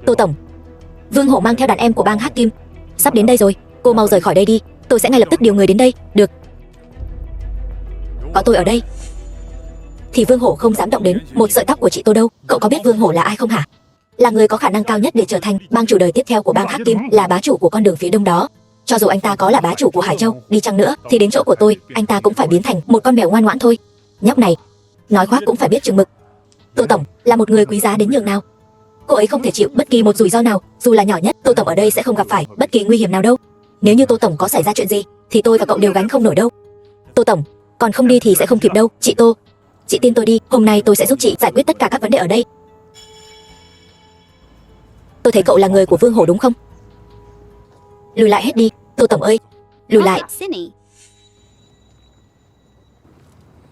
Tô tổng, Vương Hổ mang theo đàn em của bang Hắc Kim sắp đến đây rồi, cô mau rời khỏi đây đi, tôi sẽ ngay lập tức điều người đến đây. Được. Có tôi ở đây thì Vương Hổ không dám động đến một sợi tóc của chị Tô đâu. Cậu có biết Vương Hổ là ai không hả? Là người có khả năng cao nhất để trở thành bang chủ đời tiếp theo của bang Hắc Kim, là bá chủ của con đường phía đông đó. Cho dù anh ta có là bá chủ của Hải Châu đi chăng nữa thì đến chỗ của tôi, anh ta cũng phải biến thành một con mèo ngoan ngoãn thôi. Nhóc này nói khoác cũng phải biết chừng mực. Tô tổng là một người quý giá đến nhường nào. Cô ấy không thể chịu bất kỳ một rủi ro nào, dù là nhỏ nhất. Tô tổng ở đây sẽ không gặp phải bất kỳ nguy hiểm nào đâu. Nếu như Tô tổng có xảy ra chuyện gì thì tôi và cậu đều gánh không nổi đâu. Tô tổng, còn không đi thì sẽ không kịp đâu. Chị Tô, chị tin tôi đi, hôm nay tôi sẽ giúp chị giải quyết tất cả các vấn đề ở đây. Tôi thấy cậu là người của Vương Hổ đúng không? Lùi lại hết đi, Tô tổng ơi, lùi lại.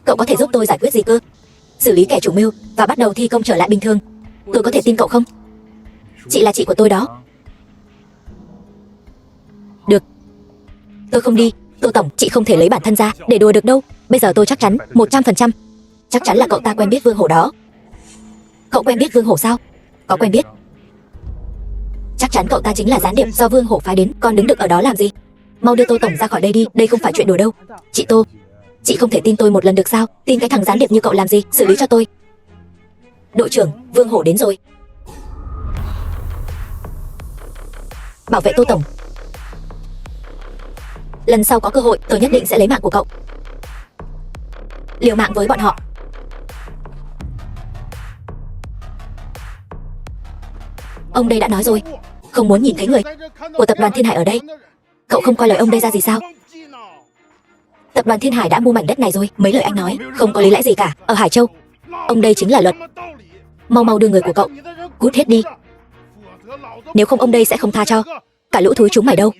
Cậu có thể giúp tôi giải quyết gì cơ? Xử lý kẻ chủ mưu và bắt đầu thi công trở lại bình thường. Tôi có thể tin cậu không? Chị là chị của tôi đó. Được, tôi không đi. Tô tổng, chị không thể lấy bản thân ra để đùa được đâu. Bây giờ tôi chắc chắn 100% chắc chắn là cậu ta quen biết Vương Hổ đó. Cậu quen biết Vương Hổ sao? Có quen biết. Chắc chắn cậu ta chính là gián điệp do Vương Hổ phái đến. Còn đứng đực ở đó làm gì? Mau đưa Tô tổng ra khỏi đây đi, đây không phải chuyện đùa đâu. Chị Tô, chị không thể tin tôi một lần được sao? Tin cái thằng gián điệp như cậu làm gì? Xử lý cho tôi. Đội trưởng, Vương Hổ đến rồi. Bảo vệ Tô tổng. Lần sau có cơ hội tôi nhất định sẽ lấy mạng của cậu. Liều mạng với bọn họ. Ông đây đã nói rồi, không muốn nhìn thấy người của tập đoàn Thiên Hải ở đây. Cậu không coi lời ông đây ra gì sao? Tập đoàn Thiên Hải đã mua mảnh đất này rồi. Mấy lời anh nói không có lý lẽ gì cả. Ở Hải Châu, ông đây chính là luật. Mau mau đưa người của cậu cút hết đi, nếu không ông đây sẽ không tha cho cả lũ thúi chúng mày đâu.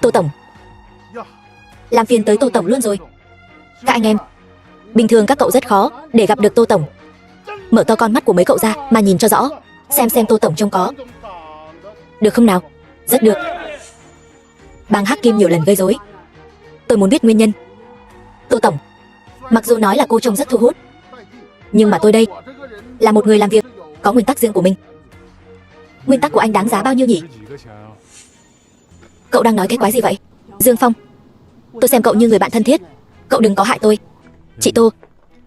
Tô tổng, làm phiền tới Tô tổng luôn rồi. Các anh em, bình thường các cậu rất khó để gặp được Tô tổng. Mở to con mắt của mấy cậu ra mà nhìn cho rõ, xem Tô tổng trông có được không nào? Rất được. Bang Hắc Kim nhiều lần gây rối, tôi muốn biết nguyên nhân. Tô tổng, mặc dù nói là cô trông rất thu hút, nhưng mà tôi đây là một người làm việc có nguyên tắc riêng của mình. Nguyên tắc của anh đáng giá bao nhiêu nhỉ? Cậu đang nói cái quái gì vậy? Dương Phong, tôi xem cậu như người bạn thân thiết, cậu đừng có hại tôi. Chị Tô,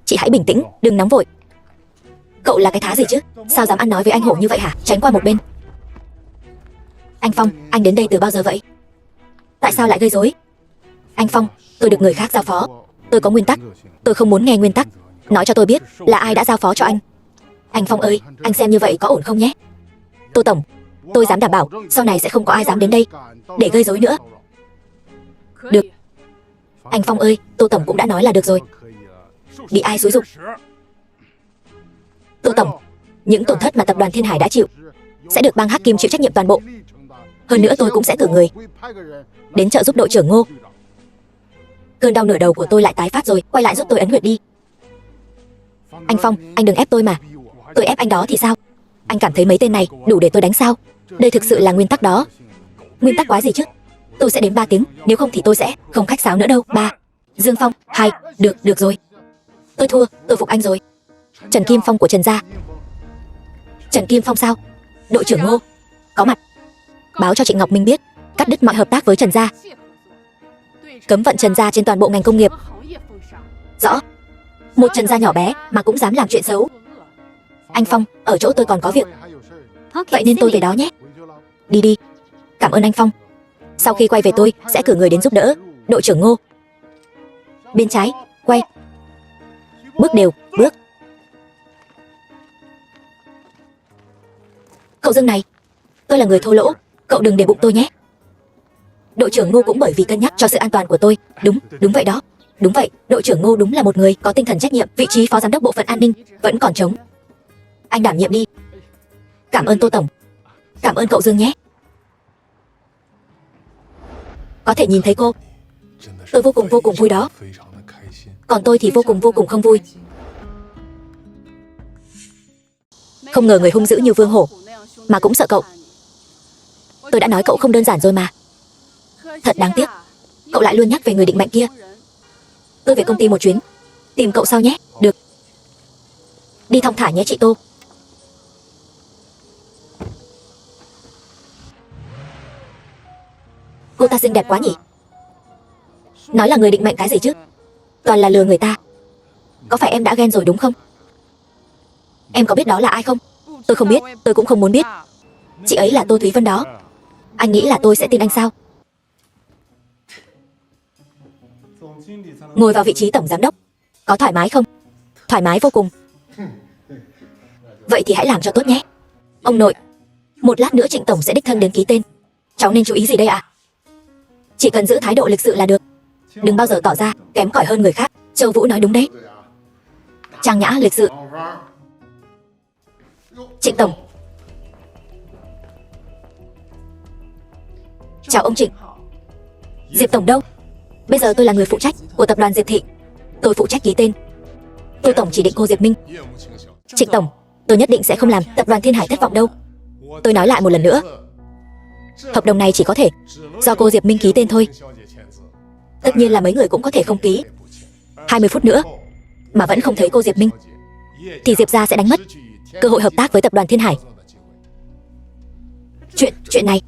chị hãy bình tĩnh, đừng nóng vội. Cậu là cái thá gì chứ? Sao dám ăn nói với anh Hổ như vậy hả? Tránh qua một bên. Anh Phong, anh đến đây từ bao giờ vậy? Tại sao lại gây rối? Anh Phong, tôi được người khác giao phó, tôi có nguyên tắc, tôi không muốn nghe nguyên tắc. Nói cho tôi biết là ai đã giao phó cho anh. Anh Phong ơi, anh xem như vậy có ổn không nhé? Tô tổng, tôi dám đảm bảo sau này sẽ không có ai dám đến đây để gây rối nữa. Được. Anh Phong ơi, Tô tổng cũng đã nói là được rồi. Bị ai xúi giục? Tô tổng, những tổn thất mà tập đoàn Thiên Hải đã chịu sẽ được bang Hắc Kim chịu trách nhiệm toàn bộ. Hơn nữa tôi cũng sẽ cử người đến trợ giúp đội trưởng Ngô. Cơn đau nửa đầu của tôi lại tái phát rồi, quay lại giúp tôi ấn huyệt đi. Anh Phong, anh đừng ép tôi mà. Tôi ép anh đó thì sao? Anh cảm thấy mấy tên này đủ để tôi đánh sao? Đây thực sự là nguyên tắc đó. Nguyên tắc quái gì chứ? Tôi sẽ đếm 3 tiếng, nếu không thì tôi sẽ không khách sáo nữa đâu. 3. Dương Phong, 2. Được rồi. Tôi thua, tôi phục anh rồi. Trần Kim Phong của Trần gia. Trần Kim Phong sao? Đội trưởng Ngô có mặt. Báo cho Trịnh Ngọc Minh biết, cắt đứt mọi hợp tác với Trần gia, cấm vận Trần gia trên toàn bộ ngành công nghiệp. Rõ. Một Trần gia nhỏ bé mà cũng dám làm chuyện xấu. Anh Phong, ở chỗ tôi còn có việc, vậy nên tôi về đó nhé. Đi đi. Cảm ơn anh Phong. Sau khi quay về tôi sẽ cử người đến giúp đỡ. Đội trưởng Ngô. Bên trái, quay. Bước đều, bước. Cậu Dương này, tôi là người thô lỗ, cậu đừng để bụng tôi nhé. Đội trưởng Ngô cũng bởi vì cân nhắc cho sự an toàn của tôi. Đúng vậy đó. Đúng vậy, đội trưởng Ngô đúng là một người có tinh thần trách nhiệm. Vị trí phó giám đốc bộ phận an ninh vẫn còn trống. Anh đảm nhiệm đi. Cảm ơn Tô tổng. Cảm ơn cậu Dương nhé. Có thể nhìn thấy cô, tôi vô cùng vui đó. Còn tôi thì vô cùng không vui. Không ngờ người hung dữ như Vương Hổ mà cũng sợ cậu. Tôi đã nói cậu không đơn giản rồi mà. Thật đáng tiếc, cậu lại luôn nhắc về người định mệnh kia. Tôi về công ty một chuyến, tìm cậu sau nhé. Được. Đi thong thả nhé chị Tô. Cô ta xinh đẹp quá nhỉ? Nói là người định mệnh cái gì chứ? Toàn là lừa người ta. Có phải em đã ghen rồi đúng không? Em có biết đó là ai không? Tôi không biết, tôi cũng không muốn biết. Chị ấy là Tô Thúy Vân đó. Anh nghĩ là tôi sẽ tin anh sao? Ngồi vào vị trí tổng giám đốc có thoải mái không? Thoải mái vô cùng. Vậy thì hãy làm cho tốt nhé. Ông nội, một lát nữa Trịnh tổng sẽ đích thân đến ký tên. Cháu nên chú ý gì đây ạ? Chỉ cần giữ thái độ lịch sự là được. Đừng bao giờ tỏ ra kém cỏi hơn người khác. Châu Vũ nói đúng đấy. Trang nhã lịch sự. Trịnh tổng. Chào ông Trịnh. Diệp tổng đâu? Bây giờ tôi là người phụ trách của tập đoàn Diệp Thị. Tôi phụ trách ký tên. Tôi tổng chỉ định cô Diệp Minh. Trịnh tổng, tôi nhất định sẽ không làm tập đoàn Thiên Hải thất vọng đâu. Tôi nói lại một lần nữa, hợp đồng này chỉ có thể do cô Diệp Minh ký tên thôi. Tất nhiên là mấy người cũng có thể không ký. 20 phút nữa mà vẫn không thấy cô Diệp Minh thì Diệp gia sẽ đánh mất cơ hội hợp tác với tập đoàn Thiên Hải. Chuyện này,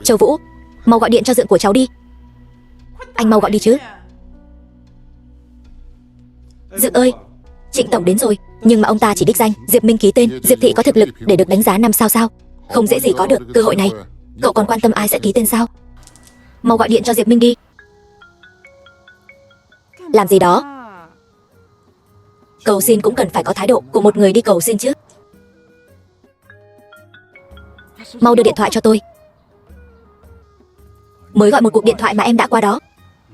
Châu Vũ, mau gọi điện cho dượng của cháu đi. Anh mau gọi đi chứ. Dượng ơi, Trịnh tổng đến rồi, nhưng mà ông ta chỉ đích danh Diệp Minh ký tên. Diệp Thị có thực lực để được đánh giá 5 sao sao? Không dễ gì có được cơ hội này. Cậu còn quan tâm ai sẽ ký tên sao? Mau gọi điện cho Diệp Minh đi. Làm gì đó? Cầu xin cũng cần phải có thái độ của một người đi cầu xin chứ. Mau đưa điện thoại cho tôi. Mới gọi một cuộc điện thoại mà em đã qua đó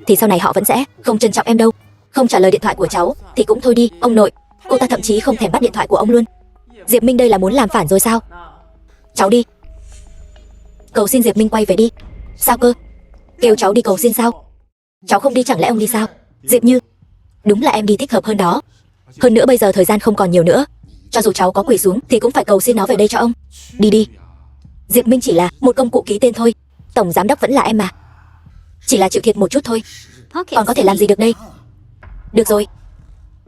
thì sau này họ vẫn sẽ không trân trọng em đâu. Không trả lời điện thoại của cháu thì cũng thôi đi. Ông nội, cô ta thậm chí không thèm bắt điện thoại của ông luôn. Diệp Minh đây là muốn làm phản rồi sao? Cháu đi cầu xin Diệp Minh quay về đi. Sao cơ? Kêu cháu đi cầu xin sao? Cháu không đi chẳng lẽ ông đi sao? Diệp Như, đúng là em đi thích hợp hơn đó. Hơn nữa bây giờ thời gian không còn nhiều nữa. Cho dù cháu có quỳ xuống thì cũng phải cầu xin nó về đây cho ông. Đi đi. Diệp Minh chỉ là một công cụ ký tên thôi. Tổng giám đốc vẫn là em mà. Chỉ là chịu thiệt một chút thôi. Còn có thể làm gì được đây? Được rồi,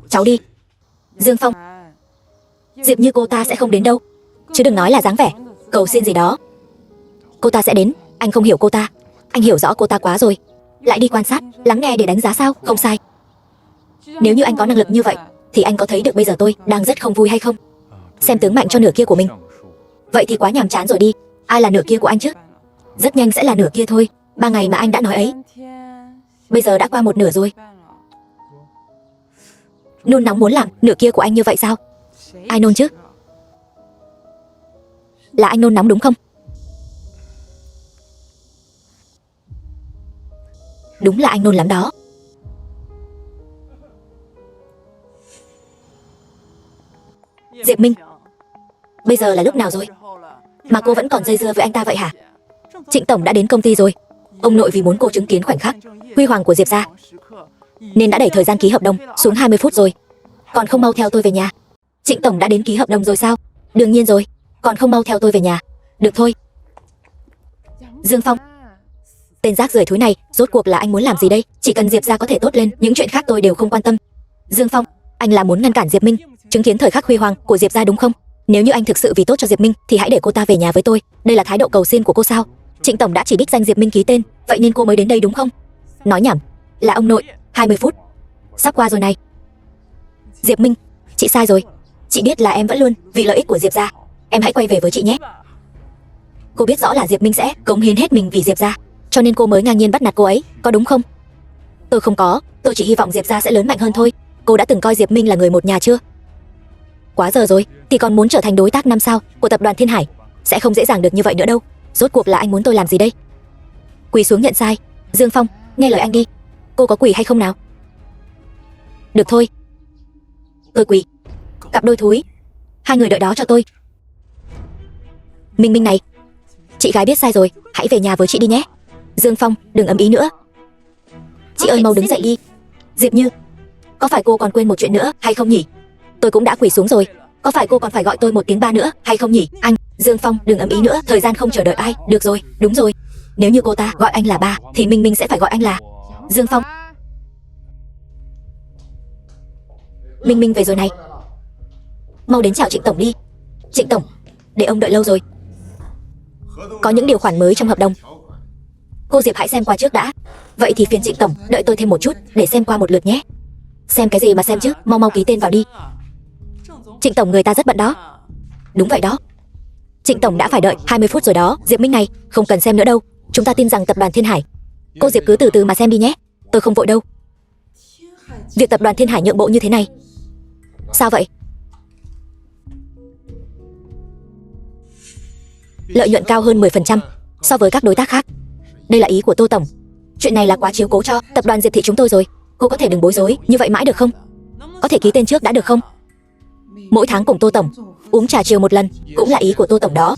cháu đi. Dương Phong, Diệp Như cô ta sẽ không đến đâu. Chứ đừng nói là dáng vẻ cầu xin gì đó. Cô ta sẽ đến. Anh không hiểu cô ta. Anh hiểu rõ cô ta quá rồi. Lại đi quan sát, lắng nghe để đánh giá sao? Không sai. Nếu như anh có năng lực như vậy thì anh có thấy được bây giờ tôi đang rất không vui hay không? Xem tướng mạnh cho nửa kia của mình. Vậy thì quá nhàm chán rồi đi. Ai là nửa kia của anh chứ? Rất nhanh sẽ là nửa kia thôi. 3 ngày mà anh đã nói ấy, bây giờ đã qua một nửa rồi. Nôn nóng muốn làm nửa kia của anh như vậy sao? Ai nôn chứ? Là anh nôn nóng đúng không? Đúng là anh nôn lắm đó. Diệp Minh, bây giờ là lúc nào rồi mà cô vẫn còn dây dưa với anh ta vậy hả? Trịnh tổng đã đến công ty rồi. Ông nội vì muốn cô chứng kiến khoảnh khắc huy hoàng của Diệp gia nên đã đẩy thời gian ký hợp đồng xuống 20 phút rồi. Còn không mau theo tôi về nhà. Trịnh tổng đã đến ký hợp đồng rồi sao? Đương nhiên rồi. Còn không mau theo tôi về nhà. Được thôi. Dương Phong, tên rác rưởi thúi này, rốt cuộc là anh muốn làm gì đây? Chỉ cần Diệp gia có thể tốt lên, những chuyện khác tôi đều không quan tâm. Dương Phong, anh là muốn ngăn cản Diệp Minh chứng kiến thời khắc huy hoàng của Diệp gia đúng không? Nếu như anh thực sự vì tốt cho Diệp Minh thì hãy để cô ta về nhà với tôi. Đây là thái độ cầu xin của cô sao? Trịnh tổng đã chỉ đích danh Diệp Minh ký tên, vậy nên cô mới đến đây đúng không? Nói nhảm. Là ông nội. 20 phút sắp qua rồi này. Diệp Minh, chị sai rồi. Chị biết là em vẫn luôn vì lợi ích của Diệp gia. Em hãy quay về với chị nhé. Cô biết rõ là Diệp Minh sẽ cống hiến hết mình vì Diệp gia, cho nên cô mới ngang nhiên bắt nạt cô ấy, có đúng không? Tôi không có, tôi chỉ hy vọng Diệp gia sẽ lớn mạnh hơn thôi. Cô đã từng coi Diệp Minh là người một nhà chưa? Quá giờ rồi, thì còn muốn trở thành đối tác 5 sao của tập đoàn Thiên Hải sẽ không dễ dàng được như vậy nữa đâu. Rốt cuộc là anh muốn tôi làm gì đây? Quỳ xuống nhận sai. Dương Phong, nghe lời anh đi. Cô có quỳ hay không nào? Được thôi, tôi quỳ. Cặp đôi thúi, hai người đợi đó cho tôi. Minh Minh này, chị gái biết sai rồi, hãy về nhà với chị đi nhé. Dương Phong, đừng ầm ĩ nữa. Chị ơi mau đứng dậy đi. Diệp Như, có phải cô còn quên một chuyện nữa hay không nhỉ? Tôi cũng đã quỳ xuống rồi, có phải cô còn phải gọi tôi một tiếng ba nữa hay không nhỉ? Anh, Dương Phong, đừng ầm ĩ nữa, thời gian không chờ đợi ai. Được rồi, đúng rồi. Nếu như cô ta gọi anh là ba thì Minh Minh sẽ phải gọi anh là Dương Phong. Minh Minh về rồi này. Mau đến chào Trịnh tổng đi. Trịnh tổng, để ông đợi lâu rồi. Có những điều khoản mới trong hợp đồng Cô Diệp hãy xem qua trước đã. Vậy thì phiền Trịnh tổng đợi tôi thêm một chút để xem qua một lượt nhé. Xem cái gì mà xem chứ, mau mau ký tên vào đi. Trịnh tổng, người ta rất bận đó. Đúng vậy đó. Trịnh tổng đã phải đợi 20 phút rồi đó. Diệp Minh này, không cần xem nữa đâu. Chúng ta tin rằng tập đoàn Thiên Hải. Cô Diệp cứ từ từ mà xem đi nhé. Tôi không vội đâu. Việc tập đoàn Thiên Hải nhượng bộ như thế này. Sao vậy? Lợi nhuận cao hơn 10% so với các đối tác khác. Đây là ý của Tô tổng. Chuyện này là quá chiếu cố cho tập đoàn Diệp thị chúng tôi rồi. Cô có thể đừng bối rối như vậy mãi được không? Có thể ký tên trước đã được không? Mỗi tháng cùng Tô tổng uống trà chiều một lần cũng là ý của Tô tổng đó.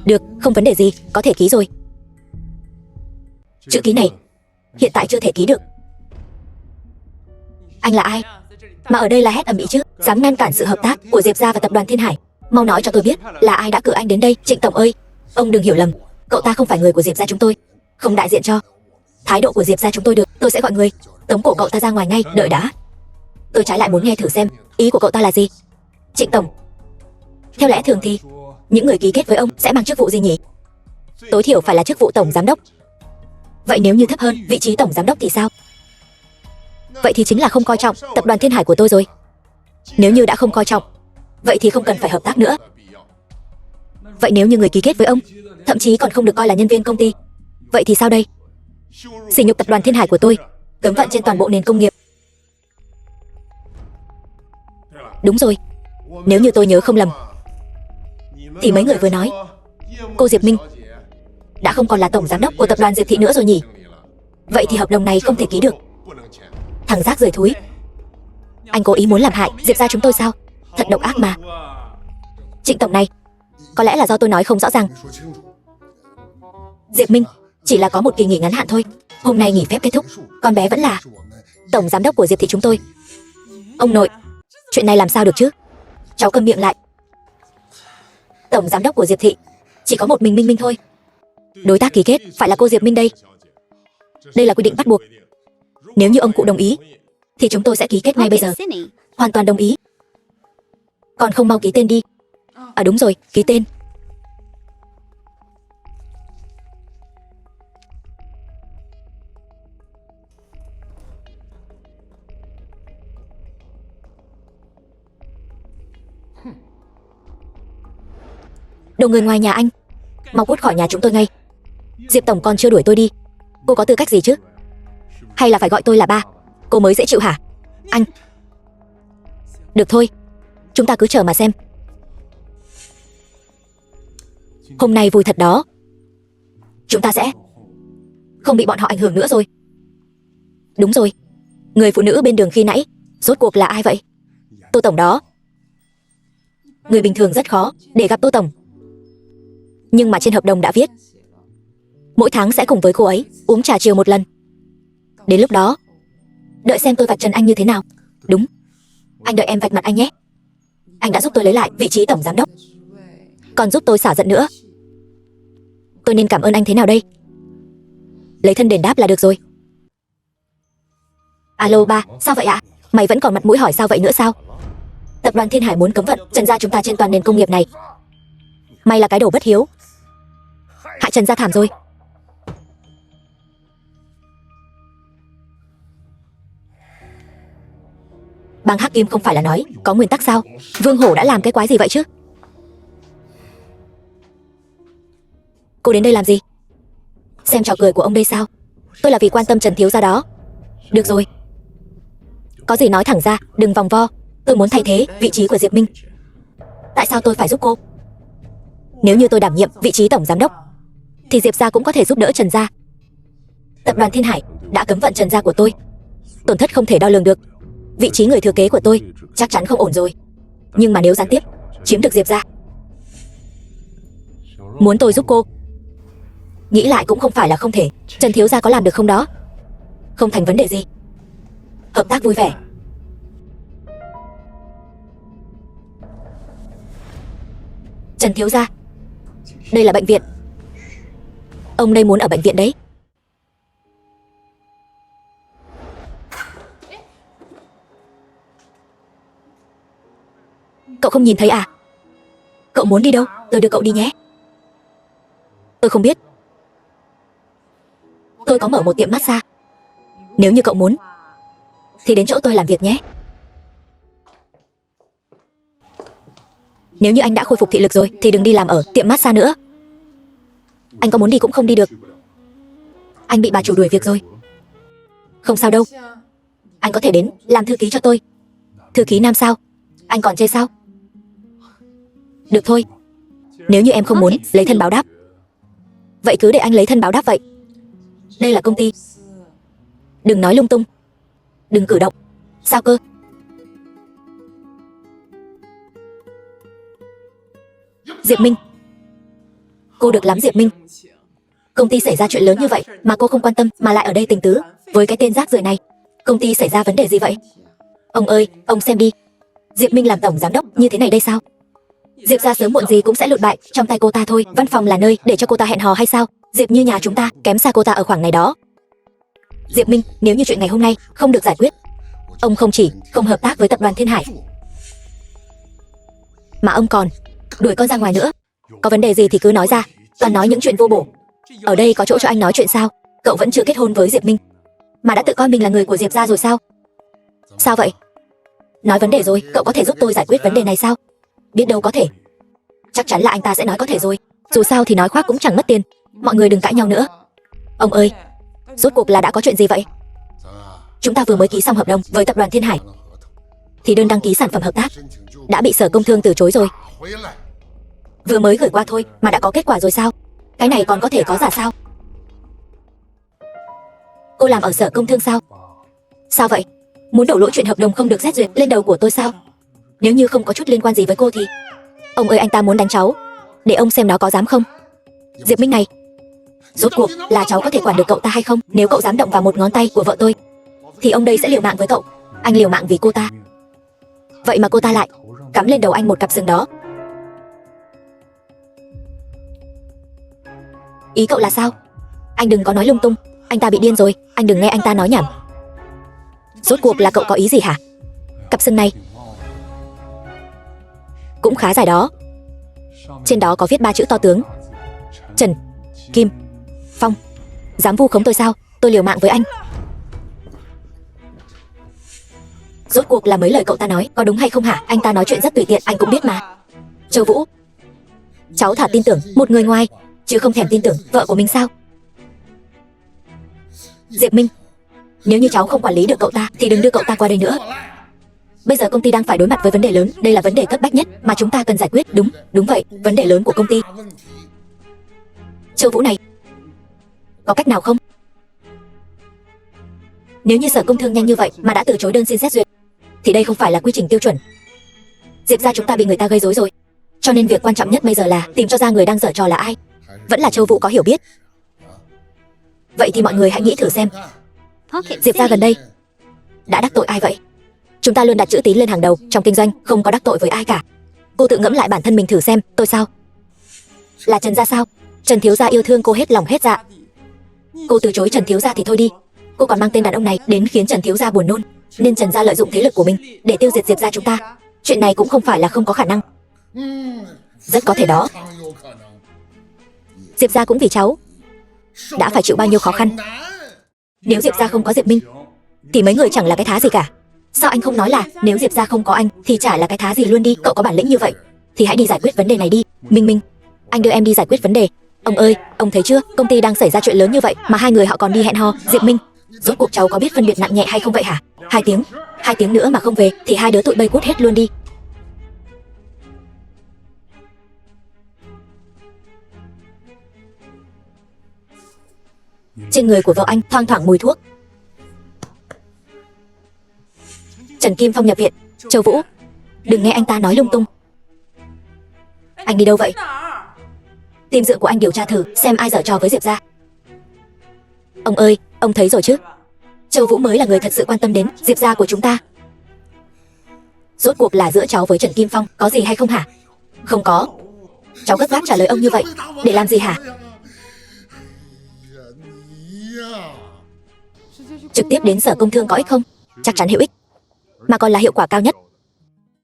Được, không vấn đề gì, có thể ký rồi. Chữ ký này hiện tại chưa thể ký được. Anh là ai mà ở đây là hét ầm ĩ chứ? Dám ngăn cản sự hợp tác của Diệp gia và tập đoàn Thiên Hải. Mau nói cho tôi biết là ai đã cử anh đến đây. Trịnh tổng ơi, ông đừng hiểu lầm, cậu ta không phải người của Diệp gia chúng tôi, không đại diện cho thái độ của Diệp gia chúng tôi được. Tôi sẽ gọi người tống cổ cậu ta ra ngoài ngay. Đợi đã, tôi trái lại muốn nghe thử xem ý của cậu ta là gì. Trịnh tổng, theo lẽ thường thì những người ký kết với ông sẽ mang chức vụ gì nhỉ? Tối thiểu phải là chức vụ tổng giám đốc. Vậy nếu như thấp hơn vị trí tổng giám đốc thì sao? Vậy thì chính là không coi trọng tập đoàn Thiên Hải của tôi rồi. Nếu như đã không coi trọng, vậy thì không cần phải hợp tác nữa. Vậy nếu như người ký kết với ông thậm chí còn không được coi là nhân viên công ty, vậy thì sao đây? Sỉ nhục tập đoàn Thiên Hải của tôi, cấm vận trên toàn bộ nền công nghiệp. Đúng rồi, nếu như tôi nhớ không lầm thì mấy người vừa nói cô Diệp Minh đã không còn là tổng giám đốc của tập đoàn Diệp thị nữa rồi nhỉ? Vậy thì hợp đồng này không thể ký được. Thằng rác rưởi thúi, anh cố ý muốn làm hại Diệp gia chúng tôi sao? Thật độc ác mà. Trịnh tổng này, có lẽ là do tôi nói không rõ ràng. Diệp Minh chỉ là có một kỳ nghỉ ngắn hạn thôi. Hôm nay nghỉ phép kết thúc, con bé vẫn là tổng giám đốc của Diệp thị chúng tôi. Ông nội, chuyện này làm sao được chứ? Cháu câm miệng lại. Tổng giám đốc của Diệp thị chỉ có một mình Minh Minh thôi. Đối tác ký kết phải là cô Diệp Minh đây. Đây là quy định bắt buộc. Nếu như ông cụ đồng ý thì chúng tôi sẽ ký kết ngay bây giờ. Hoàn toàn đồng ý. Còn không mau ký tên đi. À đúng rồi, ký tên. Đồ người ngoài nhà anh, mau cút khỏi nhà chúng tôi ngay. Diệp tổng còn chưa đuổi tôi đi, cô có tư cách gì chứ? Hay là phải gọi tôi là ba, cô mới dễ chịu hả? Anh. Được thôi, chúng ta cứ chờ mà xem. Hôm nay vui thật đó. Chúng ta sẽ không bị bọn họ ảnh hưởng nữa rồi. Đúng rồi, người phụ nữ bên đường khi nãy rốt cuộc là ai vậy? Tô tổng đó. Người bình thường rất khó để gặp Tô tổng, nhưng mà trên hợp đồng đã viết mỗi tháng sẽ cùng với cô ấy uống trà chiều một lần. Đến lúc đó đợi xem tôi vạch trần anh như thế nào. Đúng, anh đợi em vạch mặt anh nhé. Anh đã giúp tôi lấy lại vị trí tổng giám đốc, còn giúp tôi xả giận nữa. Tôi nên cảm ơn anh thế nào đây? Lấy thân đền đáp là được rồi. Alo ba, sao vậy ạ? Mày vẫn còn mặt mũi hỏi sao vậy nữa sao? Tập đoàn Thiên Hải muốn cấm vận Trần gia chúng ta trên toàn nền công nghiệp này. Mày là cái đồ bất hiếu, hại Trần gia thảm rồi. Bang Hắc Kim không phải là nói có nguyên tắc sao? Vương Hổ đã làm cái quái gì vậy chứ? Cô đến đây làm gì? Xem trò cười của ông đây sao? Tôi là vì quan tâm Trần thiếu gia đó. Được rồi, có gì nói thẳng ra, đừng vòng vo. Tôi muốn thay thế vị trí của Diệp Minh. Tại sao tôi phải giúp cô? Nếu như tôi đảm nhiệm vị trí tổng giám đốc thì Diệp gia cũng có thể giúp đỡ Trần gia. Tập đoàn Thiên Hải đã cấm vận Trần gia của tôi, tổn thất không thể đo lường được. Vị trí người thừa kế của tôi chắc chắn không ổn rồi. Nhưng mà nếu gián tiếp chiếm được Diệp gia, muốn tôi giúp cô, nghĩ lại cũng không phải là không thể. Trần thiếu gia có làm được không đó? Không thành vấn đề gì. Hợp tác vui vẻ. Trần thiếu gia, đây là bệnh viện. Ông đây muốn ở bệnh viện đấy. Cậu không nhìn thấy à? Cậu muốn đi đâu? Tôi đưa cậu đi nhé. Tôi không biết. Tôi có mở một tiệm massage. Nếu như cậu muốn thì đến chỗ tôi làm việc nhé. Nếu như anh đã khôi phục thị lực rồi thì đừng đi làm ở tiệm massage nữa. Anh có muốn đi cũng không đi được. Anh bị bà chủ đuổi việc rồi. Không sao đâu. Anh có thể đến làm thư ký cho tôi. Thư ký nam sao? Anh còn chê sao? Được thôi. Nếu như em không muốn lấy thân báo đáp, vậy cứ để anh lấy thân báo đáp vậy. Đây là công ty. Đừng nói lung tung. Đừng cử động. Sao cơ? Diệp Minh. Cô được lắm Diệp Minh. Công ty xảy ra chuyện lớn như vậy mà cô không quan tâm, mà lại ở đây tình tứ với cái tên rác rưởi này. Công ty xảy ra vấn đề gì vậy? Ông ơi, ông xem đi. Diệp Minh làm tổng giám đốc như thế này đây sao? Diệp ra sớm muộn gì cũng sẽ lụt bại trong tay cô ta thôi. Văn phòng là nơi để cho cô ta hẹn hò hay sao? Diệp như nhà chúng ta, kém xa cô ta ở khoảng này đó. Diệp Minh, nếu như chuyện ngày hôm nay không được giải quyết, ông không chỉ không hợp tác với tập đoàn Thiên Hải, mà ông còn đuổi con ra ngoài nữa. Có vấn đề gì thì cứ nói ra, toàn nói những chuyện vô bổ. Ở đây có chỗ cho anh nói chuyện sao? Cậu vẫn chưa kết hôn với Diệp Minh mà đã tự coi mình là người của Diệp gia rồi sao? Sao vậy? Nói vấn đề rồi, cậu có thể giúp tôi giải quyết vấn đề này sao? Biết đâu có thể. Chắc chắn là anh ta sẽ nói có thể rồi. Dù sao thì nói khoác cũng chẳng mất tiền. Mọi người đừng cãi nhau nữa. Ông ơi, rốt cuộc là đã có chuyện gì vậy? Chúng ta vừa mới ký xong hợp đồng với tập đoàn Thiên Hải, thì đơn đăng ký sản phẩm hợp tác đã bị Sở Công Thương từ chối rồi. Vừa mới gửi qua thôi mà đã có kết quả rồi sao? Cái này còn có thể có giả sao? Cô làm ở Sở Công Thương sao? Sao vậy? Muốn đổ lỗi chuyện hợp đồng không được xét duyệt lên đầu của tôi sao? Nếu như không có chút liên quan gì với cô thì... Ông ơi, anh ta muốn đánh cháu. Để ông xem nó có dám không? Diệp Minh này, rốt cuộc là cháu có thể quản được cậu ta hay không? Nếu cậu dám động vào một ngón tay của vợ tôi thì ông đây sẽ liều mạng với cậu. Anh liều mạng vì cô ta, vậy mà cô ta lại cắm lên đầu anh một cặp sừng đó. Ý cậu là sao? Anh đừng có nói lung tung. Anh ta bị điên rồi, anh đừng nghe anh ta nói nhảm. Rốt cuộc là cậu có ý gì hả? Cặp sừng này cũng khá dài đó. Trên đó có viết 3 chữ to tướng: Trần Kim Phong. Dám vu khống tôi sao? Tôi liều mạng với anh. Rốt cuộc là mấy lời cậu ta nói có đúng hay không hả? Anh ta nói chuyện rất tùy tiện, anh cũng biết mà. Châu Vũ, cháu thà tin tưởng một người ngoài, chứ không thèm tin tưởng vợ của mình sao? Diệp Minh, nếu như cháu không quản lý được cậu ta thì đừng đưa cậu ta qua đây nữa. Bây giờ công ty đang phải đối mặt với vấn đề lớn. Đây là vấn đề cấp bách nhất mà chúng ta cần giải quyết. Đúng vậy, vấn đề lớn của công ty. Châu Vũ này, có cách nào không? Nếu như Sở Công Thương nhanh như vậy mà đã từ chối đơn xin xét duyệt thì đây không phải là quy trình tiêu chuẩn. Diệp ra chúng ta bị người ta gây rối rồi. Cho nên việc quan trọng nhất bây giờ là tìm cho ra người đang giở trò là ai. Vẫn là Châu Vũ có hiểu biết. Vậy thì mọi người hãy nghĩ thử xem, Diệp ra gần đây đã đắc tội ai vậy? Chúng ta luôn đặt chữ tín lên hàng đầu trong kinh doanh, không có đắc tội với ai cả. Cô tự ngẫm lại bản thân mình thử xem. Tôi sao? Là Trần gia sao? Trần thiếu gia yêu thương cô hết lòng hết dạ. Cô từ chối Trần thiếu gia thì thôi đi, cô còn mang tên đàn ông này đến khiến Trần thiếu gia buồn nôn. Nên Trần gia lợi dụng thế lực của mình để tiêu diệt Diệp gia chúng ta. Chuyện này cũng không phải là không có khả năng. Rất có thể đó. Diệp gia cũng vì cháu đã phải chịu bao nhiêu khó khăn. Nếu Diệp gia không có Diệp Minh thì mấy người chẳng là cái thá gì cả. Sao anh không nói là nếu Diệp gia không có anh thì chả là cái thá gì luôn đi? Cậu có bản lĩnh như vậy thì hãy đi giải quyết vấn đề này đi. Minh, anh đưa em đi giải quyết vấn đề. Ông ơi, ông thấy chưa? Công ty đang xảy ra chuyện lớn như vậy mà hai người họ còn đi hẹn hò. Diệp Minh, rốt cuộc cháu có biết phân biệt nặng nhẹ hay không vậy hả? 2 tiếng nữa mà không về thì hai đứa tụi bay cút hết luôn đi. Trên người của vợ anh thoang thoảng mùi thuốc. Trần Kim Phong nhập viện. Châu Vũ, đừng nghe anh ta nói lung tung. Anh đi đâu vậy? Team dựa của anh điều tra thử xem ai giở trò với Diệp gia. Ông ơi, ông thấy rồi chứ? Châu Vũ mới là người thật sự quan tâm đến Diệp gia của chúng ta. Rốt cuộc là giữa cháu với Trần Kim Phong có gì hay không hả? Không có. Cháu gấp gáp trả lời ông như vậy để làm gì hả? Trực tiếp đến Sở Công Thương có ích không? Chắc chắn hữu ích, mà còn là hiệu quả cao nhất.